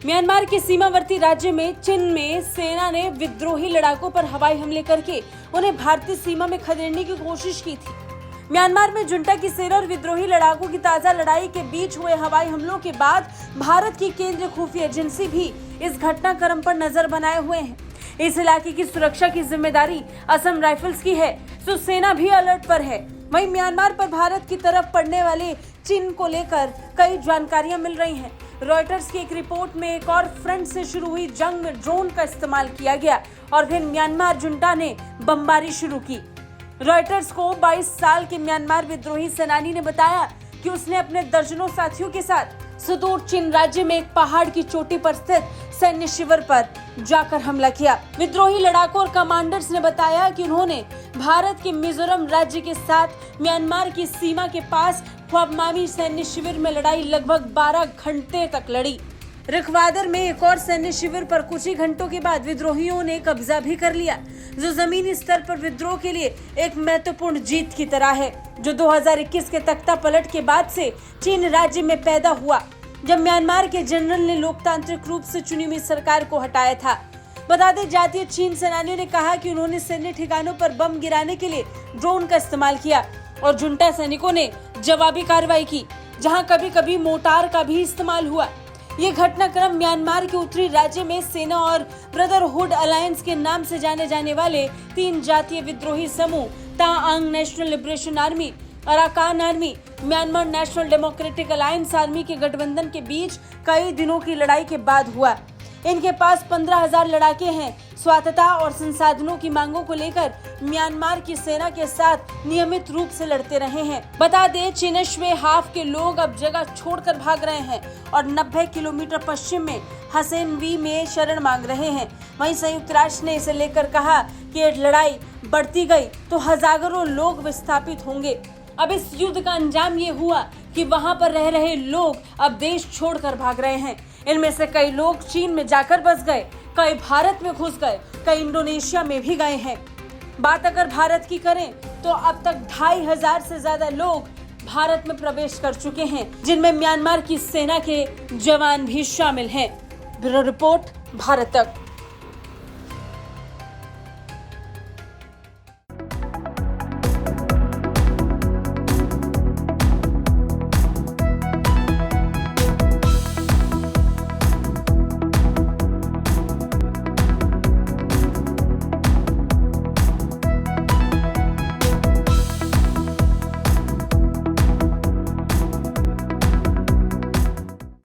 Myanmar के सीमावर्ती राज्य में चीन में सेना ने विद्रोही लड़ाकों पर हवाई हमले करके उन्हें भारतीय सीमा में खदेड़ने की कोशिश की थी। म्यांमार में जुंटा की सेना और विद्रोही लड़ाकों की ताजा लड़ाई के बीच हुए हवाई हमलों के बाद भारत की केंद्रीय खुफिया एजेंसी भी इस घटनाक्रम पर नजर बनाए हुए है। इस इलाके की सुरक्षा की जिम्मेदारी असम राइफल्स की है, तो सेना भी अलर्ट पर है। वहीं म्यांमार पर भारत की तरफ पड़ने वाले चीन को लेकर कई जानकारियां मिल रही हैं। रॉयटर्स की एक रिपोर्ट में एक और फ्रंट से शुरू हुई जंग में ड्रोन का इस्तेमाल किया गया और फिर म्यांमार जुंटा ने बमबारी शुरू की। रॉयटर्स को 22 साल के म्यांमार विद्रोही सेनानी ने बताया कि उसने अपने दर्जनों साथियों के साथ सुदूर चीन राज्य में एक पहाड़ की चोटी पर स्थित सैन्य शिविर पर जाकर हमला किया। विद्रोही लड़ाकों और कमांडर्स ने बताया कि उन्होंने भारत के मिजोरम राज्य के साथ म्यांमार की सीमा के पास ख्वाबमामी सैन्य शिविर में लड़ाई लगभग 12 घंटे तक लड़ी। रिखवादर में एक और सैन्य शिविर पर कुछ ही घंटों के बाद विद्रोहियों ने कब्जा भी कर लिया, जो जमीनी स्तर पर विद्रोह के लिए एक महत्वपूर्ण जीत की तरह है, जो 2021 के तख्ता पलट के बाद से चीन राज्य में पैदा हुआ, जब म्यांमार के जनरल ने लोकतांत्रिक रूप से चुनी हुई सरकार को हटाया था। बता दें, जातीय चीन सेनानियों ने कहा कि उन्होंने सैन्य ठिकानों पर बम गिराने के लिए ड्रोन का इस्तेमाल किया और जुंटा सैनिकों ने जवाबी कार्रवाई की, जहां कभी कभी मोर्टार का भी इस्तेमाल हुआ। ये घटनाक्रम म्यांमार के उत्तरी राज्य में सेना और ब्रदरहुड अलायंस के नाम से जाने जाने वाले 3 जातीय विद्रोही समूह Ta'ang National Liberation Army, Arakan Army, Myanmar National Democratic Alliance Army के गठबंधन के बीच कई दिनों की लड़ाई के बाद हुआ। इनके पास 15,000 लड़ाके हैं। स्वायत्तता और संसाधनों की मांगों को लेकर म्यांमार की सेना के साथ नियमित रूप से लड़ते रहे हैं। बता दें, चिनेश्वे हाफ के लोग अब जगह छोड़कर भाग रहे हैं और 90 किलोमीटर पश्चिम में हसेनवी में शरण मांग रहे हैं। वहीं संयुक्त राष्ट्र ने इसे लेकर कहा कि ये लड़ाई बढ़ती गई तो हजारों लोग विस्थापित होंगे। अब इस युद्ध का अंजाम ये हुआ कि वहां पर रह रहे लोग अब देश छोड़कर भाग रहे हैं। इनमें से कई लोग चीन में जाकर बस गए, कई भारत में घुस गए, कई इंडोनेशिया में भी गए हैं। बात अगर भारत की करें तो अब तक 2,500 से ज्यादा लोग भारत में प्रवेश कर चुके हैं, जिनमें म्यांमार की सेना के जवान भी शामिल हैं। ब्यूरो रिपोर्ट, भारत तक।